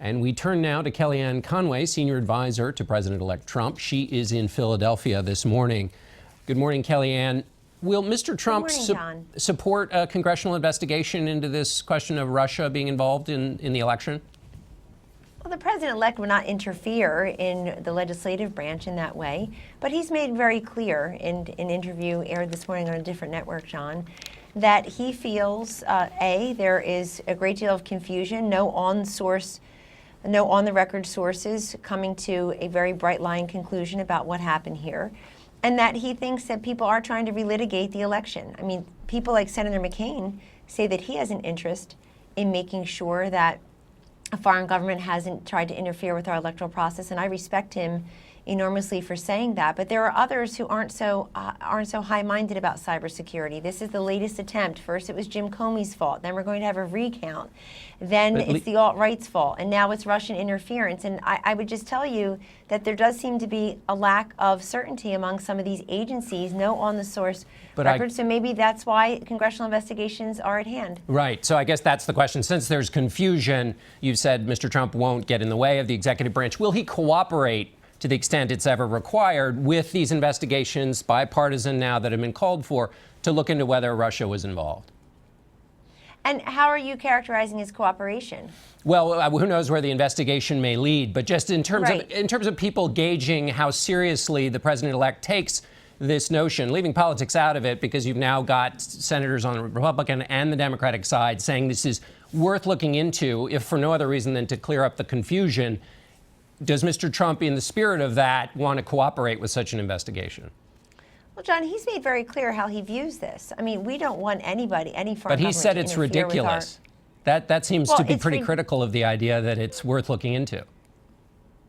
And we turn now to Kellyanne Conway, senior advisor to President-elect Trump. She is in Philadelphia this morning. Good morning, Kellyanne. Will Mr. Trump support a congressional investigation into this question of Russia being involved in the election? Well, the president-elect will not interfere in the legislative branch in that way, but he's made very clear in an interview aired this morning on a different network, John, that he feels, there is a great deal of confusion, no on-the-record sources coming to a very bright line conclusion about what happened here, and that he thinks that people are trying to relitigate the election. I mean, people like Senator McCain say that he has an interest in making sure that a foreign government hasn't tried to interfere with our electoral process, and I respect him enormously for saying that. But there are others who aren't so high-minded about cybersecurity. This is the latest attempt. First, it was Jim Comey's fault. Then we're going to have a recount. Then it's the alt-right's fault, and now it's Russian interference. And I would just tell you that there does seem to be a lack of certainty among some of these agencies, no on-the-source records. So maybe that's why congressional investigations are at hand. Right. So I guess that's the question. Since there's confusion, you've said Mr. Trump won't get in the way of the executive branch. Will he cooperate to the extent it's ever required with these investigations, bipartisan now, that have been called for, to look into whether Russia was involved? And how are you characterizing his cooperation? Well, who knows where the investigation may lead, but just in terms of people gauging how seriously the president-elect takes this notion, leaving politics out of it, because you've now got senators on the Republican and the Democratic side saying this is worth looking into, if for no other reason than to clear up the confusion. Does Mr. Trump, in the spirit of that, want to cooperate with such an investigation? Well, John, he's made very clear how he views this. I mean, we don't want anybody, any foreign government. But he said it's ridiculous. That seems to be pretty critical of the idea that it's worth looking into.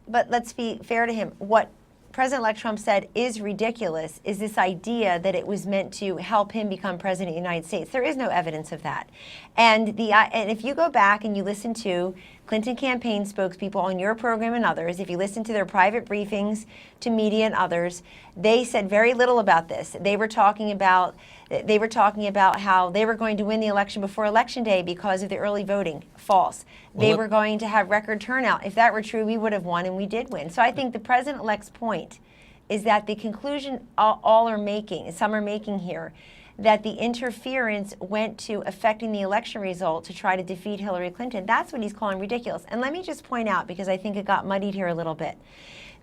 But let's be fair to him. What President-elect Trump said is ridiculous is this idea that it was meant to help him become president of the United States. There is no evidence of that. And if you go back and you listen to Clinton campaign spokespeople on your program and others, if you listen to their private briefings to media and others, they said very little about this. They were talking about how they were going to win the election before Election Day because of the early voting. False. They were going to have record turnout. If that were true, we would have won, and we did win. So I think the president-elect's point is that the conclusion all are making, some are making here, that the interference went to affecting the election result to try to defeat Hillary Clinton. That's what he's calling ridiculous. And let me just point out, because I think it got muddied here a little bit,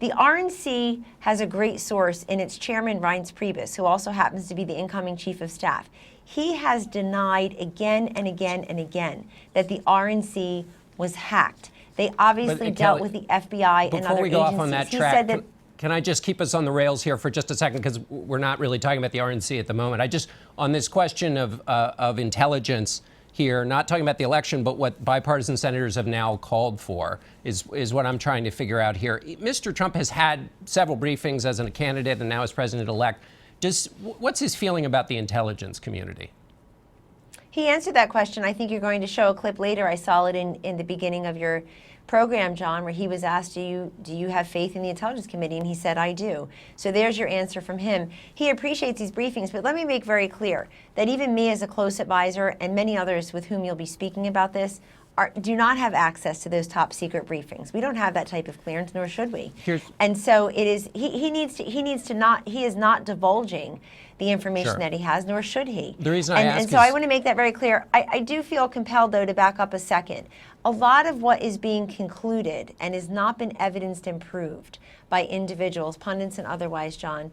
the RNC has a great source in its chairman, Reince Priebus, who also happens to be the incoming chief of staff. He has denied again and again and again that the RNC was hacked. They obviously dealt with the FBI and other agencies. Before we go off on that track, can I just keep us on the rails here for just a second, because we're not really talking about the RNC at the moment. On this question of intelligence here, not talking about the election, but what bipartisan senators have now called for is what I'm trying to figure out here. Mr. Trump has had several briefings as a candidate and now as president-elect. What's his feeling about the intelligence community? He answered that question. I think you're going to show a clip later. I saw it in the beginning of your program, John, where he was asked, do you have faith in the Intelligence Committee? And he said, I do. So there's your answer from him. He appreciates these briefings, but let me make very clear that even me as a close advisor and many others with whom you'll be speaking about this do not have access to those top secret briefings. We don't have that type of clearance, nor should we. And so it is, he is not divulging the information that he has, nor should he. The reason and so I want to make that very clear. I do feel compelled, though, to back up a second. A lot of what is being concluded and has not been evidenced and proved by individuals, pundits and otherwise, John,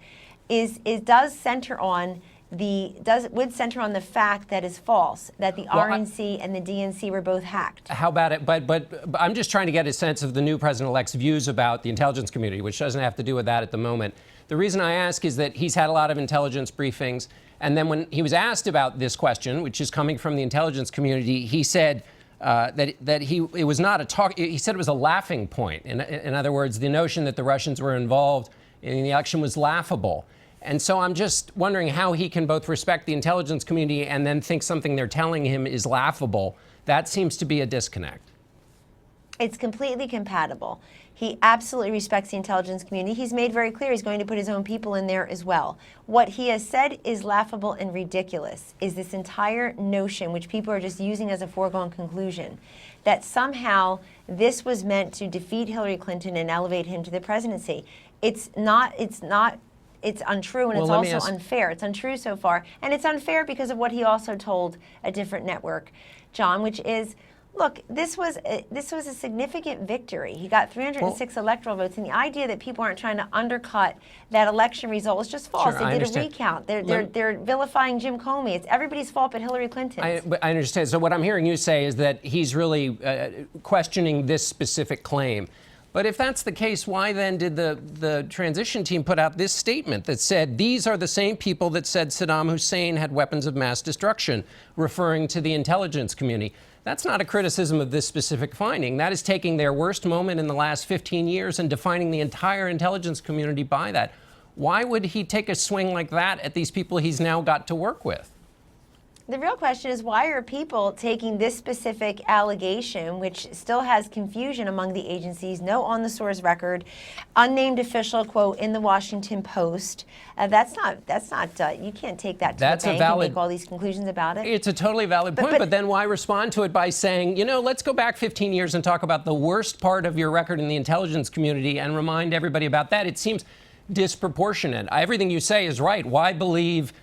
would center on the fact that is false, that the RNC and the DNC were both hacked. How about it? But I'm just trying to get a sense of the new president-elect's views about the intelligence community, which doesn't have to do with that at the moment. The reason I ask is that he's had a lot of intelligence briefings, and then when he was asked about this question, which is coming from the intelligence community, he said it was not a talk. He said it was a laughing point. In other words, the notion that the Russians were involved in the election was laughable. And so I'm just wondering how he can both respect the intelligence community and then think something they're telling him is laughable. That seems to be a disconnect. It's completely compatible. He absolutely respects the intelligence community. He's made very clear he's going to put his own people in there as well. What he has said is laughable and ridiculous, is this entire notion, which people are just using as a foregone conclusion, that somehow this was meant to defeat Hillary Clinton and elevate him to the presidency. It's not, it's untrue, and Well, it's also unfair. It's untrue so far, and it's unfair because of what he also told a different network, John, which is, look, this was a significant victory. He got 306 electoral votes, and the idea that people aren't trying to undercut that election result is just false. Sure, they did understand. a recount. They're vilifying Jim Comey. It's everybody's fault but Hillary Clinton's. I understand. So what I'm hearing you say is that he's really questioning this specific claim. But if that's the case, why then did the transition team put out this statement that said these are the same people that said Saddam Hussein had weapons of mass destruction, referring to the intelligence community? That's not a criticism of this specific finding. That is taking their worst moment in the last 15 years and defining the entire intelligence community by that. Why would he take a swing like that at these people he's now got to work with? The real question is, why are people taking this specific allegation, which still has confusion among the agencies, no on-the-source record, unnamed official quote in the Washington Post? That's not. You can't take that to That's the bank a valid, and make all these conclusions about it. It's a totally valid point, but then why respond to it by saying, you know, let's go back 15 years and talk about the worst part of your record in the intelligence community and remind everybody about that? It seems disproportionate. Everything you say is right. Why believe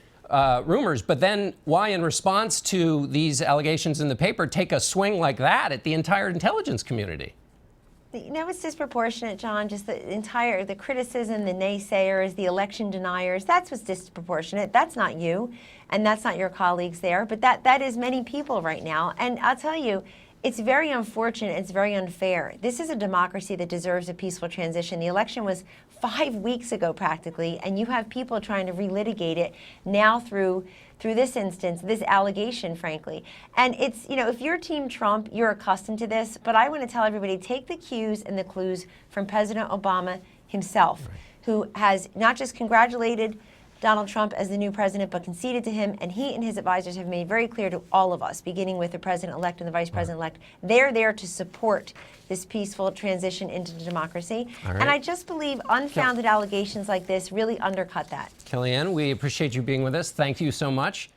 rumors, but then why, in response to these allegations in the paper, take a swing like that at the entire intelligence community? You know, it's disproportionate, John. Just the criticism, the naysayers, the election deniers. That's what's disproportionate. That's not you, and that's not your colleagues there. But that is many people right now. And I'll tell you, it's very unfortunate. It's very unfair. This is a democracy that deserves a peaceful transition. The election was 5 weeks ago, practically, and you have people trying to relitigate it now through this instance, this allegation, frankly. And it's, you know, if you're Team Trump, you're accustomed to this. But I want to tell everybody, take the cues and the clues from President Obama himself, who has not just congratulated Donald Trump as the new president, but conceded to him, and he and his advisors have made very clear to all of us, beginning with the president-elect and the vice president-elect, they're there to support this peaceful transition into democracy. Right. And I just believe unfounded allegations like this really undercut that. Kellyanne, we appreciate you being with us. Thank you so much.